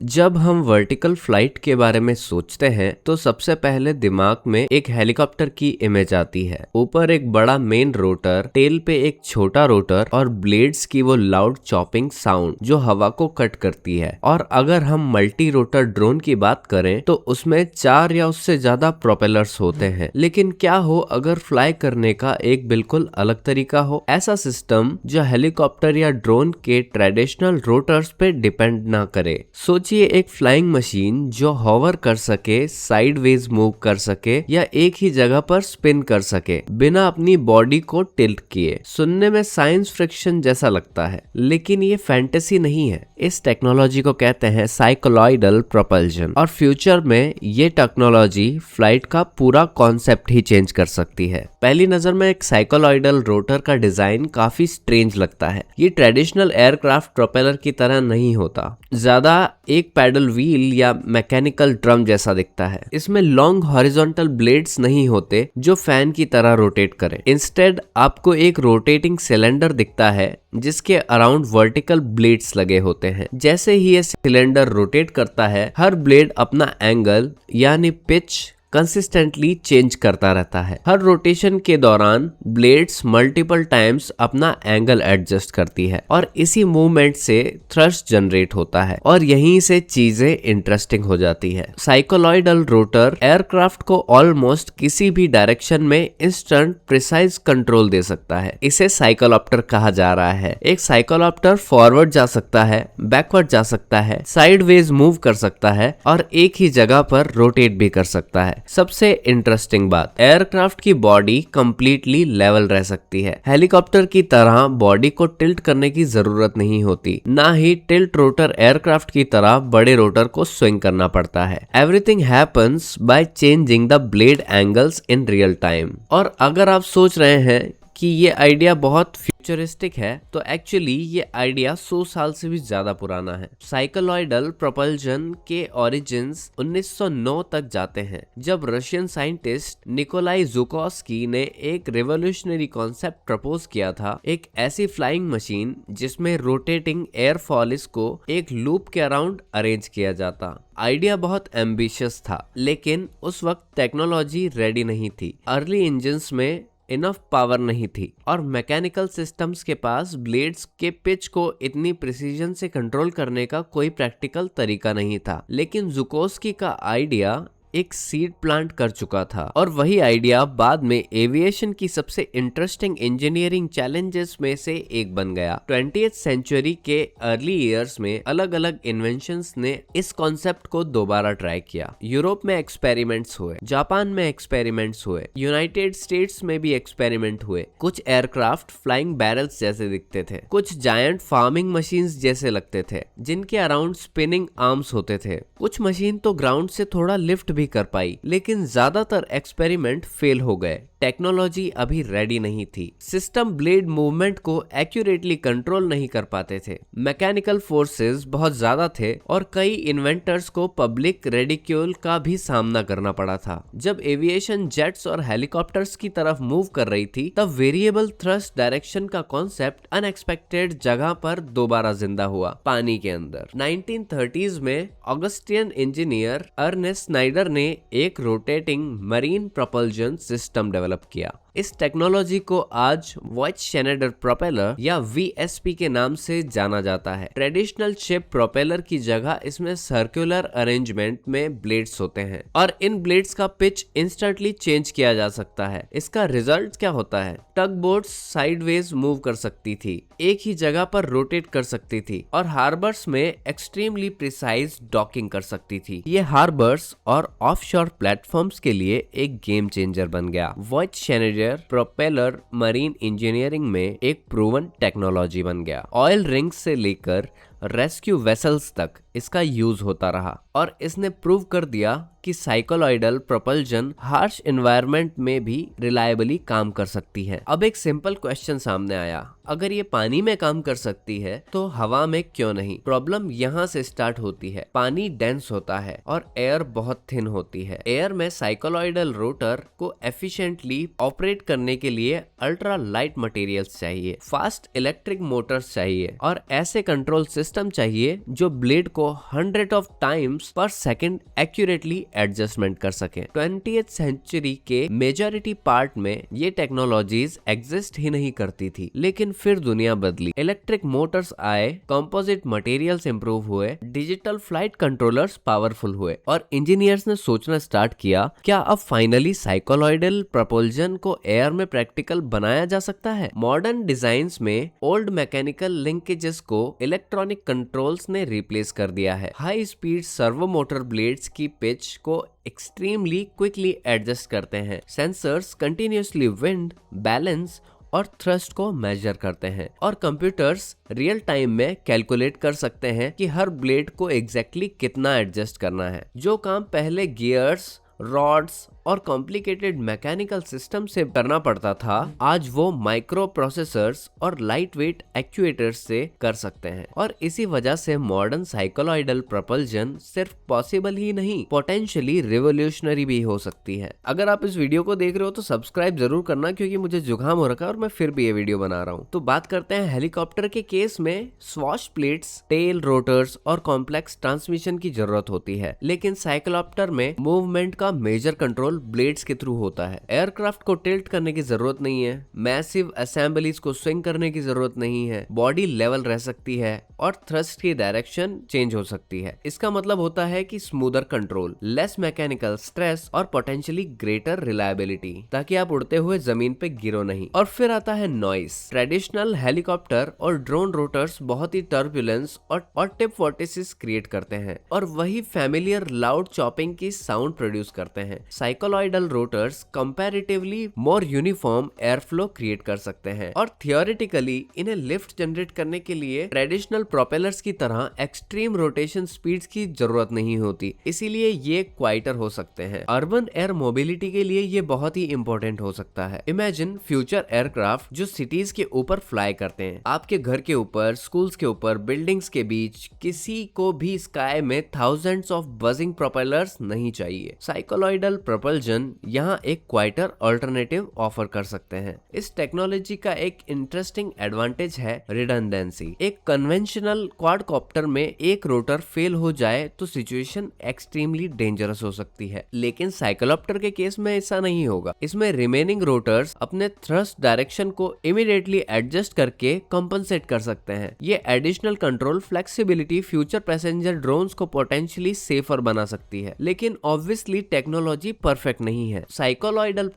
जब हम vertical flight के बारे में सोचते हैं तो सबसे पहले दिमाग में एक हेलीकॉप्टर की इमेज आती है। ऊपर एक बड़ा मेन रोटर, टेल पे एक छोटा रोटर और ब्लेड्स की वो लाउड चॉपिंग साउंड जो हवा को कट करती है। और अगर हम मल्टी रोटर ड्रोन की बात करें तो उसमें 4 या उससे ज्यादा प्रोपेलर्स होते हैं। लेकिन क्या हो अगर फ्लाई करने का एक बिल्कुल अलग तरीका हो, ऐसा सिस्टम जो हेलीकॉप्टर या ड्रोन के ट्रेडिशनल रोटर्स पे डिपेंड ना करे। सोचिए एक फ्लाइंग मशीन जो हॉवर कर सके, साइडवेज मूव कर सके या एक ही जगह पर स्पिन कर सके बिना अपनी बॉडी को टिल्ट किए। सुनने में साइंस फ्रिक्शन जैसा लगता है, लेकिन ये फैंटेसी नहीं है। इस टेक्नोलॉजी को कहते हैं साइक्लॉइडल प्रोपल्जन और फ्यूचर में ये टेक्नोलॉजी फ्लाइट का पूरा कॉन्सेप्ट ही चेंज कर सकती है। पहली नजर में एक साइक्लॉइडल रोटर का डिजाइन काफी स्ट्रेंज लगता है। ये ट्रेडिशनल एयरक्राफ्ट प्रोपेलर की तरह नहीं होता, ज्यादा एक पैडल व्हील या मैकेनिकल ड्रम जैसा दिखता है। इसमें लॉन्ग हॉरिजॉन्टल ब्लेड्स नहीं होते जो फैन की तरह रोटेट करें। इंस्टेड आपको एक रोटेटिंग सिलेंडर दिखता है जिसके अराउंड वर्टिकल ब्लेड्स लगे होते हैं। जैसे ही ये सिलेंडर रोटेट करता है, हर ब्लेड अपना एंगल यानी पिच कंसिस्टेंटली चेंज करता रहता है। हर रोटेशन के दौरान ब्लेड्स मल्टीपल टाइम्स अपना एंगल एडजस्ट करती है और इसी मूवमेंट से थ्रस्ट जनरेट होता है और यहीं से चीजें इंटरेस्टिंग हो जाती है। साइक्लॉइडल रोटर एयरक्राफ्ट को ऑलमोस्ट किसी भी डायरेक्शन में इंस्टेंट प्रिसाइज कंट्रोल दे सकता है। इसे साइक्लोप्टर कहा जा रहा है। एक साइक्लोप्टर फॉरवर्ड जा सकता है, बैकवर्ड जा सकता है, साइडवेज मूव कर सकता है और एक ही जगह पर रोटेट भी कर सकता है। सबसे इंटरेस्टिंग बात, एयरक्राफ्ट की बॉडी कंप्लीटली लेवल रह सकती है। हेलीकॉप्टर की तरह बॉडी को टिल्ट करने की जरूरत नहीं होती, ना ही टिल्ट रोटर एयरक्राफ्ट की तरह बड़े रोटर को स्विंग करना पड़ता है। Everything happens by changing the blade angles in real time. और अगर आप सोच रहे हैं कि ये आइडिया बहुत फ्यूचरिस्टिक है, तो एक्चुअली ये आइडिया 100 साल से भी ज्यादा पुराना है। साइक्लॉइडल प्रोपल्जन के ओरिजिन्स 1909 तक जाते हैं, जब रशियन साइंटिस्ट निकोलाई जुकोस्की ने एक रेवोल्यूशनरी कॉन्सेप्ट प्रपोज किया था, एक ऐसी फ्लाइंग मशीन जिसमें रोटेटिंग एयर फॉलिस को एक लूप के अराउंड अरेंज किया जाता। आइडिया बहुत एम्बिशियस था, लेकिन उस वक्त टेक्नोलॉजी रेडी नहीं थी। अर्ली इंजन्स में इनफ पावर नहीं थी और मैकेनिकल सिस्टम्स के पास ब्लेड्स के पिच को इतनी प्रिसीजन से कंट्रोल करने का कोई प्रैक्टिकल तरीका नहीं था। लेकिन जुकोस्की का आइडिया एक सीड प्लांट कर चुका था और वही आइडिया बाद में एविएशन की सबसे इंटरेस्टिंग इंजीनियरिंग चैलेंजेस में से एक बन गया। 20th सेंचुरी के अर्ली ईयर्स में अलग अलग इन्वेंशंस ने इस कॉन्सेप्ट को दोबारा ट्राई किया। यूरोप में एक्सपेरिमेंट्स हुए, जापान में एक्सपेरिमेंट्स हुए, यूनाइटेड स्टेट्स में भी एक्सपेरिमेंट हुए। कुछ एयरक्राफ्ट फ्लाइंग बैरल्स जैसे दिखते थे, कुछ जायंट फार्मिंग मशीन्स जैसे लगते थे जिनके अराउंड स्पिनिंग आर्म्स होते थे। कुछ मशीन तो ग्राउंड से थोड़ा लिफ्ट भी कर पाई, लेकिन ज्यादातर एक्सपेरिमेंट फेल हो गए। टेक्नोलॉजी अभी रेडी नहीं थी। सिस्टम ब्लेड मूवमेंट को एक्यूरेटली कंट्रोल नहीं कर पाते थे। मैकेनिकल फोर्सेस बहुत ज्यादा थे और कई इन्वेंटर्स को पब्लिक रेडिक्यूल का भी सामना करना पड़ा था। जब एविएशन जेट्स और हेलीकॉप्टर्स की तरफ मूव कर रही थी, तब वेरिएबल थ्रस्ट डायरेक्शन का कॉन्सेप्ट अनएक्सपेक्टेड जगह पर दोबारा जिंदा हुआ, पानी के अंदर। 1930s में ऑगस्टियन इंजीनियर अर्नेस्ट स्नाइडर ने एक rotating marine propulsion system develop किया। इस टेक्नोलॉजी को आज वॉइट-शेनेडर प्रोपेलर या VSP के नाम से जाना जाता है। ट्रेडिशनल शिप प्रोपेलर की जगह इसमें सर्कुलर अरेंजमेंट में ब्लेड्स होते हैं और इन ब्लेड्स का पिच इंस्टेंटली चेंज किया जा सकता है। इसका रिजल्ट क्या होता है? टग बोट्स साइडवेज मूव कर सकती थी, एक ही जगह पर रोटेट कर सकती थी और हार्बर्स में एक्सट्रीमली प्रिसाइज डॉकिंग कर सकती थी। ये हार्बर्स और ऑफशोर प्लेटफॉर्म्स के लिए एक गेम चेंजर बन गया। वॉइट-शेनेडर प्रोपेलर मरीन इंजीनियरिंग में एक प्रूवन टेक्नोलॉजी बन गया। ऑयल रिंग्स से लेकर रेस्क्यू वेसल्स तक इसका यूज होता रहा और इसने प्रूव कर दिया कि साइक्लॉइडल प्रोपल्जन हार्श एनवायरनमेंट में भी रिलायबली काम कर सकती है। अब एक सिंपल क्वेश्चन सामने आया, अगर ये पानी में काम कर सकती है तो हवा में क्यों नहीं? प्रॉब्लम यहाँ से स्टार्ट होती है। पानी डेंस होता है और एयर बहुत थिन होती है। एयर में साइक्लॉइडल रोटर को एफिशिएंटली ऑपरेट करने के लिए अल्ट्रा लाइट मटेरियल्स चाहिए, फास्ट इलेक्ट्रिक मोटर्स चाहिए और ऐसे कंट्रोल सिस्टम चाहिए जो ब्लेड को को 100 ऑफ टाइम्स पर सेकंड एक्यूरेटली एडजस्टमेंट कर सके। 20th सेंचुरी के मेजॉरिटी पार्ट में ये टेक्नोलॉजीज एग्जिस्ट ही नहीं करती थी, लेकिन फिर दुनिया बदली। इलेक्ट्रिक मोटर्स आए, कंपोजिट मटेरियल्स इंप्रूव हुए, डिजिटल फ्लाइट कंट्रोलर्स पावरफुल हुए और इंजीनियर्स ने सोचना स्टार्ट किया, क्या अब फाइनली साइकोलॉइडल प्रपोल्जन को एयर में प्रैक्टिकल बनाया जा सकता है। मॉडर्न डिजाइन्स में ओल्ड मैकेनिकल लिंकेजेस को इलेक्ट्रॉनिक कंट्रोल्स ने रिप्लेस कर दिया है। High speed servo motor blades की पिच को एक्सट्रीमली क्विकली एडजस्ट करते हैं। सेंसर्स कंटिन्यूसली विंड, बैलेंस और थ्रस्ट को मेजर करते हैं और कंप्यूटर्स रियल टाइम में कैलकुलेट कर सकते हैं कि हर ब्लेड को एग्जैक्टली कितना एडजस्ट करना है। जो काम पहले गियर्स, रॉड्स और कॉम्प्लिकेटेड मैकेनिकल सिस्टम से करना पड़ता था, आज वो माइक्रो प्रोसेसर्स और लाइट वेट एक्चुएटर्स से कर सकते हैं। और इसी वजह से मॉडर्न साइकोलॉइडल प्रपल्जन सिर्फ पॉसिबल ही नहीं, पोटेंशियली रिवोल्यूशनरी भी हो सकती है। अगर आप इस वीडियो को देख रहे हो तो सब्सक्राइब जरूर करना, क्योंकि मुझे जुकाम हो रखा है और मैं फिर भी ये वीडियो बना रहा हूँ। तो बात करते हैं हेलीकॉप्टर के केस में स्वॉश प्लेट्स, टेल, रोटर्स और कॉम्प्लेक्स ट्रांसमिशन की जरूरत होती है, लेकिन साइक्लोप्टर में मूवमेंट का मेजर कंट्रोल ब्लेड्स के थ्रू होता है। एयरक्राफ्ट को टिल्ट करने की जरूरत नहीं है, मैसिव असेंबलीज को स्विंग करने की जरूरत नहीं है, बॉडी लेवल रह सकती है और थ्रस्ट की डायरेक्शन चेंज हो सकती है। इसका मतलब होता है कि smoother control, less mechanical stress और पोटेंशियली ग्रेटर रिलायबिलिटी, ताकि आप उड़ते हुए जमीन पे गिरो नहीं। और फिर आता है नॉइस। ट्रेडिशनल हेलीकॉप्टर और ड्रोन रोटर्स बहुत ही टर्बुलेंस और टिप वॉर्टिसेस क्रिएट करते हैं और वही फैमिलियर लाउड चॉपिंग की साउंड प्रोड्यूस करते हैं। साइकोलॉइडल रोटर्स कंपैरेटिवली मोर यूनिफॉर्म एयर फ्लो क्रिएट कर सकते हैं और थियोरेटिकली इन्हें लिफ्ट जनरेट करने के लिए ट्रेडिशनल प्रोपेलर्स की तरह एक्सट्रीम रोटेशन स्पीड्स की जरूरत नहीं होती, इसीलिए ये क्वाइटर हो सकते हैं। अर्बन एयर मोबिलिटी के लिए ये बहुत ही इंपॉर्टेंट हो सकता है। इमेजिन फ्यूचर एयरक्राफ्ट जो सिटीज के ऊपर फ्लाई करते हैं, आपके घर के ऊपर, स्कूल्स के ऊपर, बिल्डिंग्स के बीच, किसी को भी स्काई में थाउजेंड्स ऑफ बजिंग प्रोपेलर्स नहीं चाहिए। साइकोलॉइडल प्रपल्जन यहाँ एक क्वाइटर अल्टरनेटिव ऑफर कर सकते हैं। इस टेक्नोलॉजी का एक इंटरेस्टिंग एडवांटेज है रिडंडेंसी। एक कन्वेंशनल क्वाडकॉप्टर में एक रोटर फेल हो जाए तो सिचुएशन एक्सट्रीमली डेंजरस हो सकती है, लेकिन साइक्लोप्टर के केस में ऐसा नहीं होगा। इसमें रिमेनिंग रोटर्स अपने थ्रस्ट डायरेक्शन को इमीडिएटली एडजस्ट करके कंपनसेट कर सकते हैं। ये additional control flexibility future passenger drones को पोटेंशियली सेफर बना सकती है, लेकिन ऑब्वियसली टेक्नोलॉजी परफेक्ट नहीं है। साइकोलॉइडल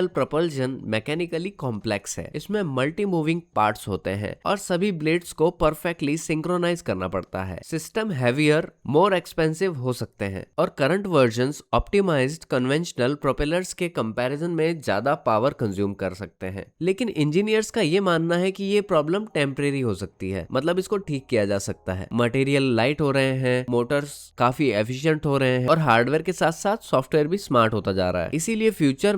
प्रोपल्जन मैकेनिकली कॉम्प्लेक्स है। इसमें मल्टी मूविंग पार्ट्स होते हैं और सभी ब्लेड्स को परफेक्टली सिंक्रोनाइज करना पड़ता है। सिस्टम हैवियर, मोर एक्सपेंसिव हो सकते हैं और current versions optimized conventional propellers के कंपैरिजन में ज्यादा पावर कंज्यूम कर सकते हैं। लेकिन इंजीनियर्स का ये मानना है कि ये प्रॉब्लम टेम्परेरी हो सकती है, मतलब इसको ठीक किया जा सकता है। मटेरियल लाइट हो रहे हैं, मोटर्स काफी एफिशिएंट हो रहे हैं और हार्डवेयर के साथ साथ सॉफ्टवेयर भी स्मार्ट होता जा रहा है। इसीलिए फ्यूचर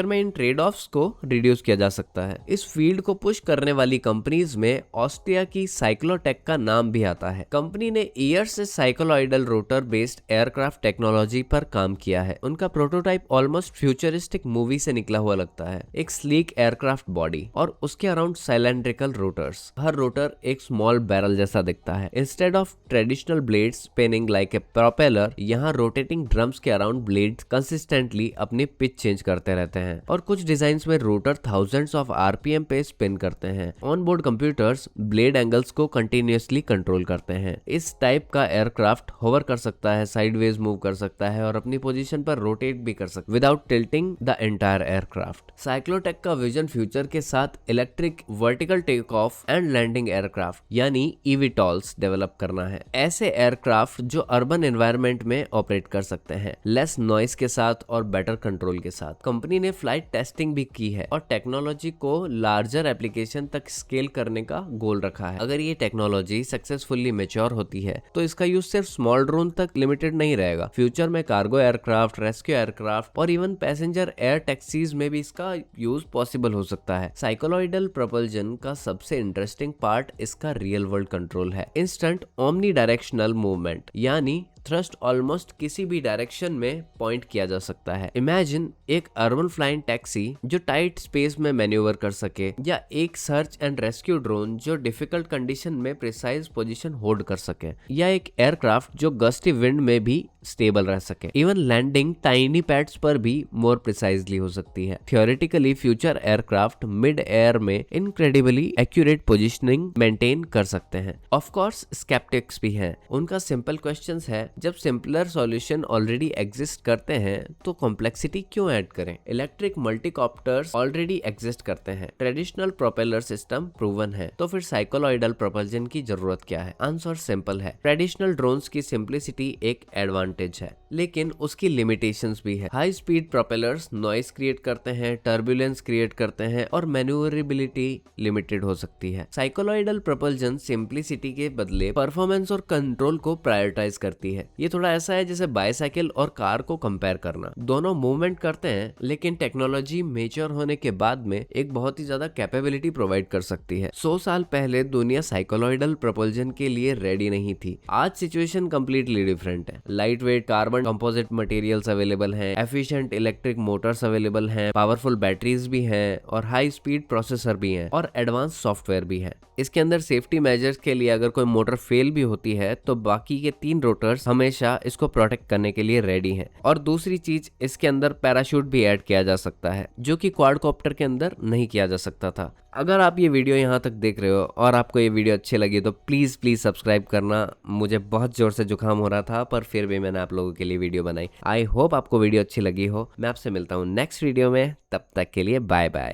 में इन ट्रेड ऑफ्स को रिड्यूस किया जा सकता है। इस फील्ड को पुश करने वाली कंपनीज में ऑस्ट्रिया की साइक्लोटेक का नाम भी आता है। कंपनी ने ईयर से साइकोलॉइडल रोटर बेस्ड एयरक्राफ्ट टेक्नोलॉजी पर काम किया है। उनका प्रोटोटाइप ऑलमोस्ट फ्यूचरिस्टिक मूवी से निकला हुआ लगता है। एक स्लीक एयरक्राफ्ट बॉडी और उसके अराउंड सिलेंड्रिकल रोटर्स। हर रोटर एक स्मॉल बैरल जैसा दिखता है। Instead of traditional blades spinning like a propeller, यहाँ रोटेटिंग ड्रम्स के अराउंड ब्लेड्स कंसिस्टेंटली अपनी पिच चेंज करते रहते हैं और कुछ डिजाइन्स में रोटर थाउजेंड्स ऑफ आरपीएम पे स्पिन करते हैं। On board computers blade angles को कंटिन्यूअसली कंट्रोल करते हैं। इस टाइप का एयरक्राफ्ट होवर कर सकता है, साइडवेज मूव कर सकता है और अपनी पोजीशन पर रोटेट भी कर सकता है without tilting the entire aircraft. Cyclotech का विजन फ्यूचर के साथ electric vertical take off and landing aircraft यानी ईवीटॉल्स डेवलप करना है। ऐसे एयरक्राफ्ट जो अर्बन एनवायरनमेंट में ऑपरेट कर सकते हैं, लेस नॉइस के साथ और बेटर कंट्रोल के साथ। कंपनी ने फ्लाइट टेस्टिंग भी की है और टेक्नोलॉजी को लार्जर एप्लीकेशन तक स्केल करने का गोल रखा है। अगर ये टेक्नोलॉजी सक्सेसफुली मैच्योर होती है तो इसका यूज सिर्फ स्मॉल ड्रोन तक लिमिटेड नहीं रहेगा। फ्यूचर में कार्गो एयरक्राफ्ट, रेस्क्यू एयरक्राफ्ट और इवन पैसेंजर एयर टैक्सीज में भी इसका यूज पॉसिबल हो सकता है। साइकोलॉइडल प्रपल्जन का सबसे इंटरेस्टिंग पार्ट इसका रियल वर्ल्ड कंट्रोल है। इंस्टेंट ओमनी डायरेक्शनल मूवमेंट यानी थ्रस्ट ऑलमोस्ट किसी भी डायरेक्शन में पॉइंट किया जा सकता है। इमेजिन एक अर्बन फ्लाइंग टैक्सी जो टाइट स्पेस में मैन्यूवर कर सके, या एक सर्च एंड रेस्क्यू ड्रोन जो डिफिकल्ट कंडीशन में प्रिसाइज पोजीशन होल्ड कर सके, या एक एयरक्राफ्ट जो गस्टी विंड में भी स्टेबल रह सके। इवन लैंडिंग टाइनी पैड्स पर भी मोर प्रिसाइजली हो सकती है। Theoretically future aircraft mid air में इनक्रेडिबली एक्यूरेट पोजीशनिंग मेंटेन कर सकते हैं। ऑफ कोर्स स्केप्टिक्स भी हैं। उनका सिंपल क्वेश्चंस है, जब सिंपलर सॉल्यूशन ऑलरेडी एग्जिस्ट करते हैं तो कॉम्प्लेक्सिटी क्यों ऐड करें? इलेक्ट्रिक मल्टीकॉप्टर्स ऑलरेडी एग्जिस्ट करते हैं, ट्रेडिशनल प्रोपेलर सिस्टम प्रूवन है, तो फिर साइकोलॉइडल प्रोपल्जन की जरूरत क्या है? आंसर सिंपल है, ट्रेडिशनल ड्रोन्स की सिंप्लिसिटी एक एडवांटेज है, लेकिन उसकी लिमिटेशंस भी है। High speed propellers noise create करते हैं, टर्बुलेंस क्रिएट करते हैं और मैन्यूवरेबिलिटी लिमिटेड हो सकती है। साइकोलॉइडल प्रोपल्जन सिंप्लिसिटी के बदले परफॉर्मेंस और कंट्रोल को प्रायोरिटाइज करती है। ये थोड़ा ऐसा है जैसे बाइसाइकिल और कार को कंपेयर करना। दोनों मूवमेंट करते हैं, लेकिन टेक्नोलॉजी मेच्योर होने के बाद में एक बहुत ही ज्यादा कैपेबिलिटी प्रोवाइड कर सकती है। 100 साल पहले दुनिया साइकोलॉइडल प्रोपल्जन के लिए रेडी नहीं थी। आज सिचुएशन कंप्लीटली डिफरेंट है। Light weight carbon composite materials available हैं, एफिशिएंट इलेक्ट्रिक मोटर्स अवेलेबल हैं, पावरफुल बैटरीज भी हैं और हाई स्पीड प्रोसेसर भी हैं और एडवांस सॉफ्टवेयर भी है। इसके अंदर सेफ्टी मेजर्स के लिए अगर कोई मोटर फेल भी होती है तो बाकी के 3 रोटर्स हमेशा इसको प्रोटेक्ट करने के लिए रेडी हैं। और दूसरी चीज, इसके अंदर पैराशूट भी ऐड किया जा सकता है, जो कि क्वाडकॉप्टर के अंदर नहीं किया जा सकता था। अगर आप ये वीडियो यहाँ तक देख रहे हो और आपको ये वीडियो अच्छी लगी तो प्लीज सब्सक्राइब करना। मुझे बहुत जोर से जुकाम हो रहा था, पर फिर भी मैंने आप लोगों के लिए वीडियो बनाई। आई होप आपको वीडियो अच्छी लगी हो। मैं आपसे मिलता हूँ नेक्स्ट वीडियो में, तब तक के लिए बाय बाय।